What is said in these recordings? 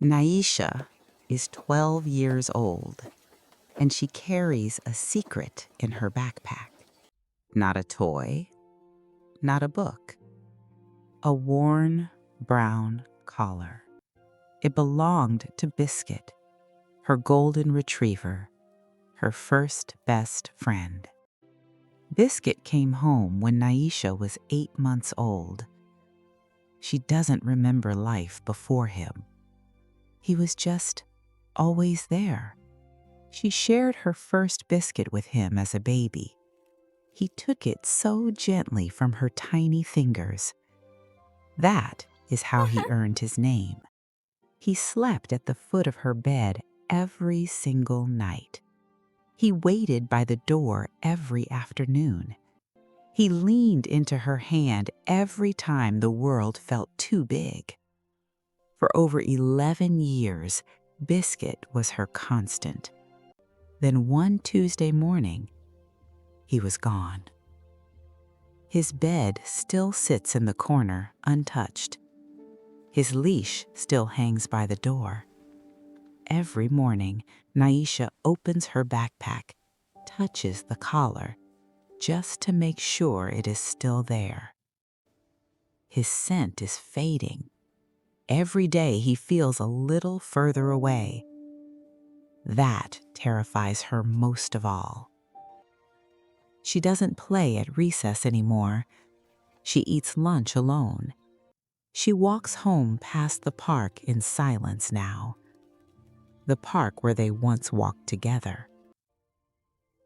Naisha is 12 years old, and she carries a secret in her backpack. Not a toy, not a book. A worn brown collar. It belonged to Biscuit, her golden retriever, her first best friend. Biscuit came home when Naisha was 8 months old. She doesn't remember life before him. He was just always there. She shared her first biscuit with him as a baby. He took it so gently from her tiny fingers. That is how he earned his name. He slept at the foot of her bed every single night. He waited by the door every afternoon. He leaned into her hand every time the world felt too big. For over 11 years, Biscuit was her constant. Then one Tuesday morning, he was gone. His bed still sits in the corner, untouched. His leash still hangs by the door. Every morning, Naisha opens her backpack, touches the collar, just to make sure it is still there. His scent is fading. Every day he feels a little further away. That terrifies her most of all. She doesn't play at recess anymore. She eats lunch alone. She walks home past the park in silence now. The park where they once walked together.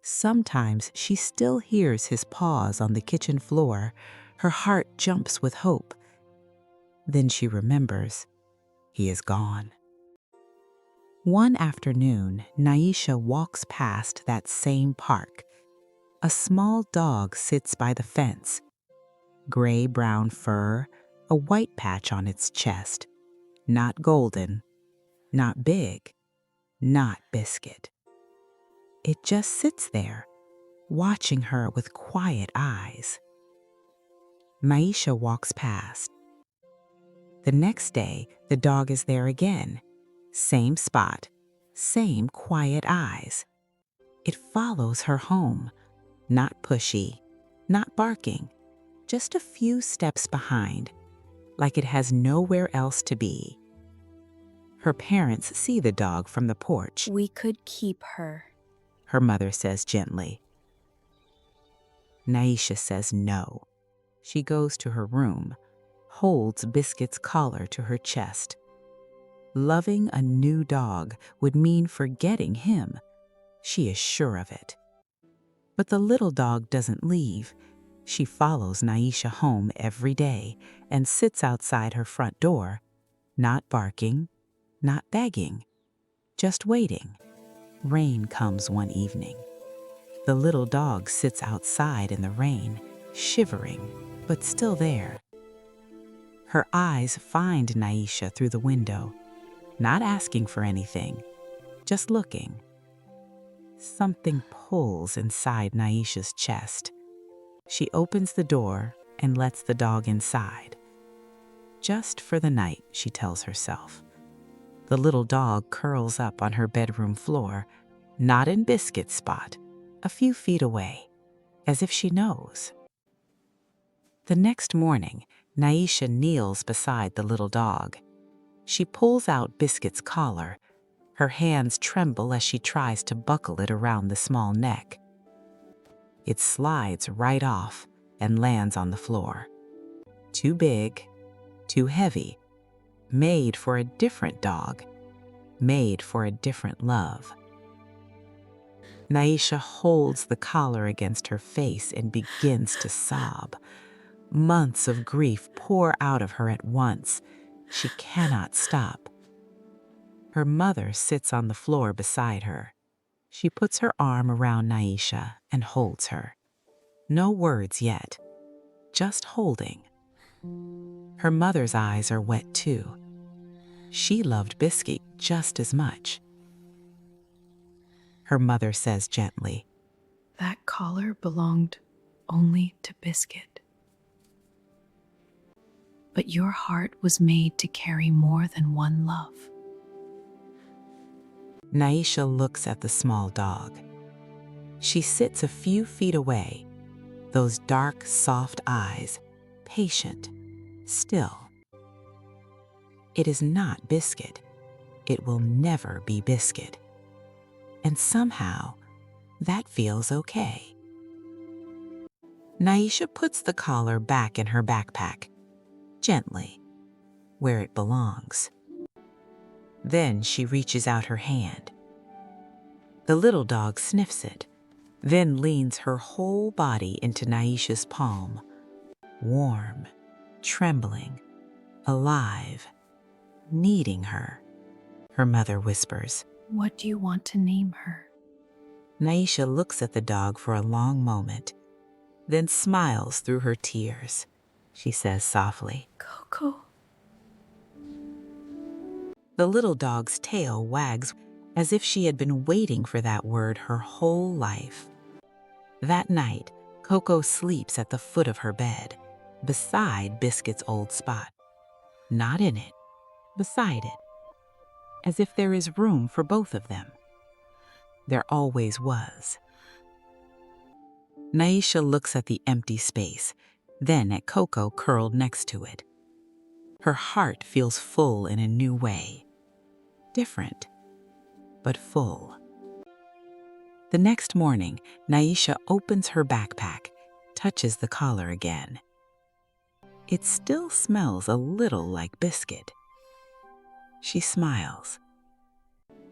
Sometimes she still hears his paws on the kitchen floor. Her heart jumps with hope. Then she remembers he is gone. One afternoon, Naisha walks past that same park. A small dog sits by the fence. Gray-brown fur, a white patch on its chest. Not golden, not big, not Biscuit. It just sits there, watching her with quiet eyes. Naisha walks past. The next day, the dog is there again. Same spot, same quiet eyes. It follows her home, not pushy, not barking, just a few steps behind, like it has nowhere else to be. Her parents see the dog from the porch. We could keep her, Her mother says gently. Naisha says no. She goes to her room, holds Biscuit's collar to her chest. Loving a new dog would mean forgetting him. She is sure of it. But the little dog doesn't leave. She follows Naisha home every day and sits outside her front door, not barking, not begging, just waiting. Rain comes one evening. The little dog sits outside in the rain, shivering, but still there. Her eyes find Naisha through the window, not asking for anything, just looking. Something pulls inside Naisha's chest. She opens the door and lets the dog inside. Just for the night, she tells herself. The little dog curls up on her bedroom floor, not in Biscuit's spot, a few feet away, as if she knows. The next morning, Naisha kneels beside the little dog. She pulls out Biscuit's collar. Her hands tremble as she tries to buckle it around the small neck. It slides right off and lands on the floor. Too big, too heavy, made for a different dog, made for a different love. Naisha holds the collar against her face and begins to sob. Months of grief pour out of her at once. She cannot stop. Her mother sits on the floor beside her. She puts her arm around Naisha and holds her. No words yet, just holding. Her mother's eyes are wet too. She loved Biscuit just as much. Her mother says gently, that collar belonged only to Biscuit. But your heart was made to carry more than one love. Naisha looks at the small dog. She sits a few feet away, those dark, soft eyes, patient, still. It is not Biscuit. It will never be Biscuit. And somehow, that feels okay. Naisha puts the collar back in her backpack, gently, where it belongs. Then she reaches out her hand. The little dog sniffs it, then leans her whole body into Naisha's palm, warm, trembling, alive, needing her. Her mother whispers. What do you want to name her? Naisha looks at the dog for a long moment, then smiles through her tears. She says softly, Coco. The little dog's tail wags as if she had been waiting for that word her whole life. That night, Coco sleeps at the foot of her bed, beside Biscuit's old spot. Not in it, beside it, as if there is room for both of them. There always was. Naisha looks at the empty space, then at Coco curled next to it. Her heart feels full in a new way. Different, but full. The next morning, Naisha opens her backpack, touches the collar again. It still smells a little like Biscuit. She smiles.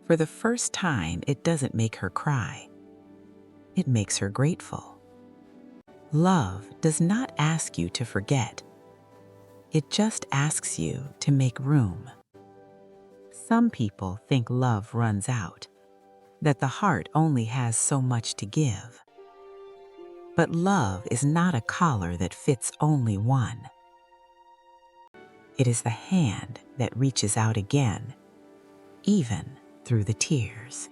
For the first time, it doesn't make her cry. It makes her grateful. Love does not ask you to forget. It just asks you to make room. Some people think love runs out, that the heart only has so much to give. But love is not a collar that fits only one. It is the hand that reaches out again, even through the tears.